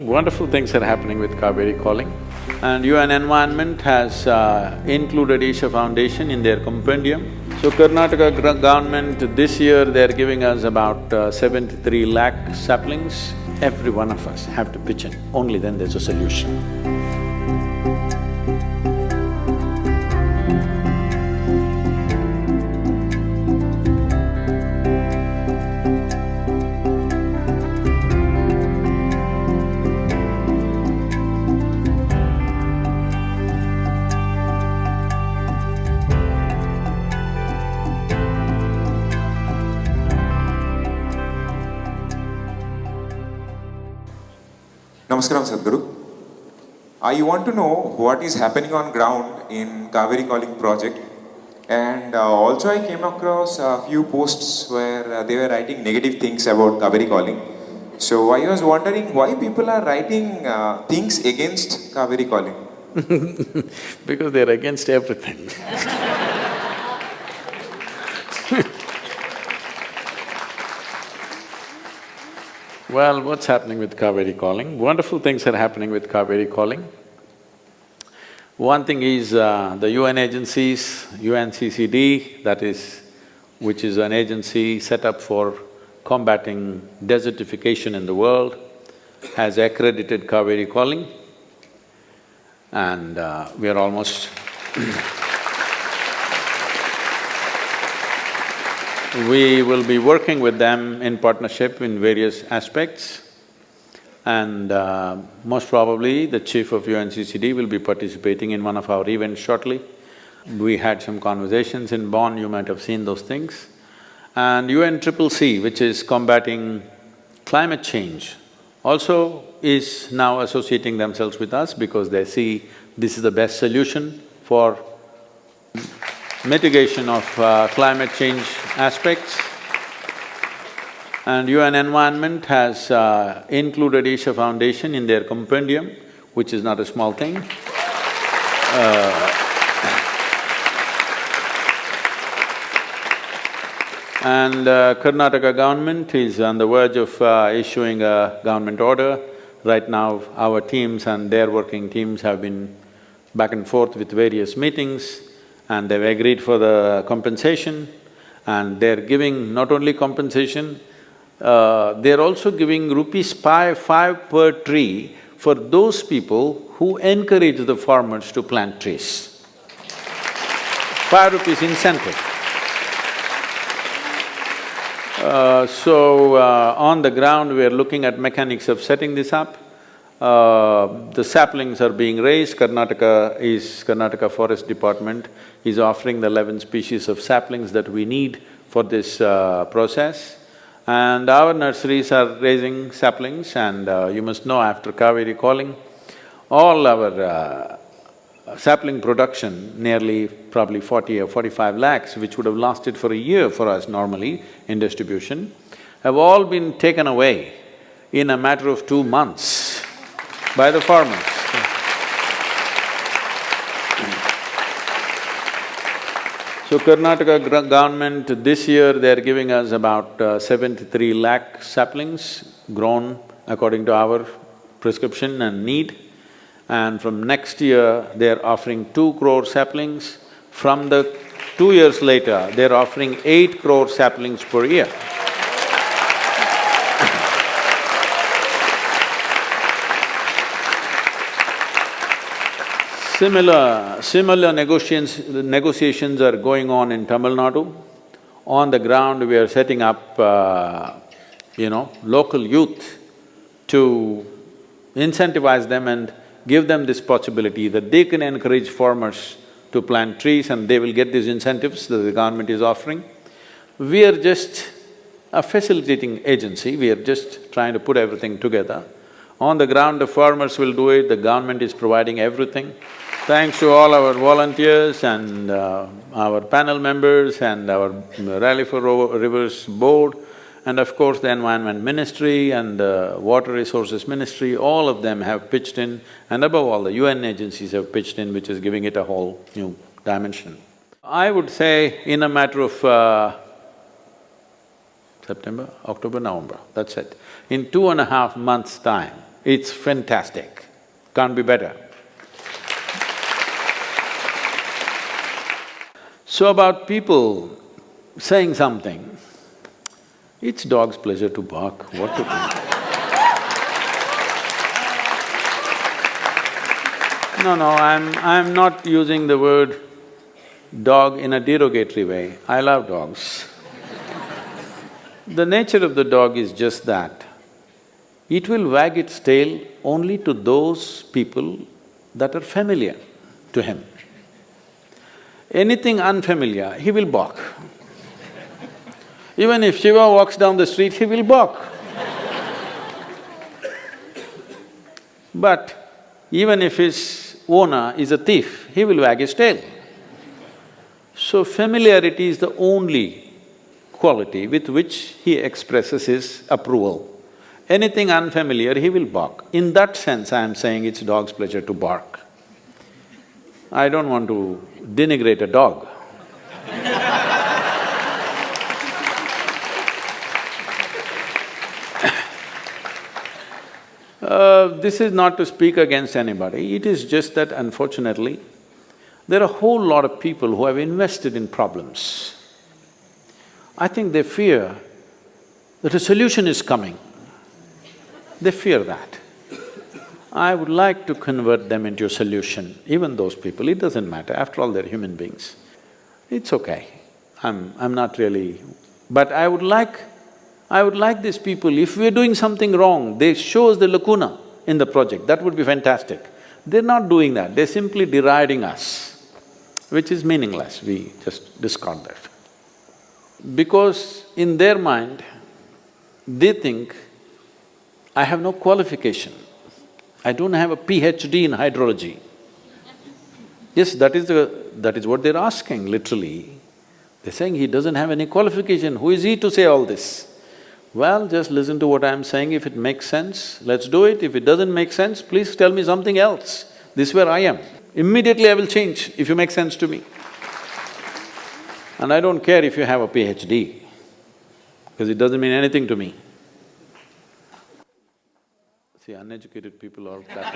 Wonderful things are happening with Cauvery Calling, and UN Environment has included Isha Foundation in their compendium. So Karnataka government this year they're giving us about 73 lakh saplings. Every one of us have to pitch in, only then there's a solution. Namaskaram, Sadhguru. I want to know what is happening on ground in Cauvery Calling project, and also I came across a few posts where they were writing negative things about Cauvery Calling. So I was wondering why people are writing things against Cauvery Calling. Because they're against everything. Well, what's happening with Cauvery Calling? Wonderful things are happening with Cauvery Calling. One thing is the UN agencies, UNCCD, that is, which is an agency set up for combating desertification in the world, has accredited Cauvery Calling, and we are almost we will be working with them in partnership in various aspects, and most probably the chief of UNCCD will be participating in one of our events shortly. We had some conversations in Bonn, you might have seen those things. And UNCCC, which is combating climate change, also is now associating themselves with us because they see this is the best solution for mitigation of climate change aspects. And UN Environment has included Isha Foundation in their compendium, which is not a small thing. And Karnataka government is on the verge of issuing a government order. Right now, our teams and their working teams have been back and forth with various meetings, and they've agreed for the compensation, and they're giving not only compensation, they're also giving rupees five per tree for those people who encourage the farmers to plant trees. 5 rupees incentive. On the ground, we are looking at mechanics of setting this up. The saplings are being raised. Karnataka Forest Department is offering the 11 species of saplings that we need for this process. And our nurseries are raising saplings, and you must know, after Cauvery Calling, all our sapling production, nearly probably 40 or 45 lakhs, which would have lasted for a year for us normally in distribution, have all been taken away in a matter of 2 months by the farmers. So Karnataka government this year they're giving us about 73 lakh saplings grown according to our prescription and need. And from next year, they're offering 2 crore saplings. From the 2 years later, they're offering 8 crore saplings per year. Similar negotiations are going on in Tamil Nadu. On the ground, we are setting up, local youth to incentivize them and give them this possibility that they can encourage farmers to plant trees, and they will get these incentives that the government is offering. We are just a facilitating agency, we are just trying to put everything together. On the ground, the farmers will do it, the government is providing everything. Thanks to all our volunteers and our panel members and our Rally for Rivers board, and of course the Environment Ministry and the Water Resources Ministry, all of them have pitched in, and above all the UN agencies have pitched in, which is giving it a whole new dimension. I would say in a matter of September, October, November, that's it. In 2.5 months' time, It's fantastic, can't be better. So about people saying something, it's dog's pleasure to bark, what to do? No, I'm not using the word dog in a derogatory way. I love dogs. The nature of the dog is just that. It will wag its tail only to those people that are familiar to him. Anything unfamiliar, he will bark. Even if Shiva walks down the street, he will bark. But even if his owner is a thief, he will wag his tail. So familiarity is the only quality with which he expresses his approval. Anything unfamiliar, he will bark. In that sense, I am saying it's dog's pleasure to bark. I don't want to denigrate a dog. This is not to speak against anybody, it is just that unfortunately, there are a whole lot of people who have invested in problems. I think they fear that a solution is coming. They fear that. I would like to convert them into a solution, even those people, it doesn't matter, after all they're human beings. It's okay, I'm not really… But I would like these people, if we're doing something wrong, they show us the lacuna in the project, that would be fantastic. They're not doing that, they're simply deriding us, which is meaningless, we just discard that. Because in their mind, they think, I have no qualification, I don't have a PhD in hydrology. Yes, that is what they're asking, literally. They're saying he doesn't have any qualification, who is he to say all this? Well, just listen to what I'm saying, if it makes sense, let's do it, if it doesn't make sense, please tell me something else. This is where I am. Immediately I will change if you make sense to me. And I don't care if you have a PhD, because it doesn't mean anything to me. See, uneducated people are that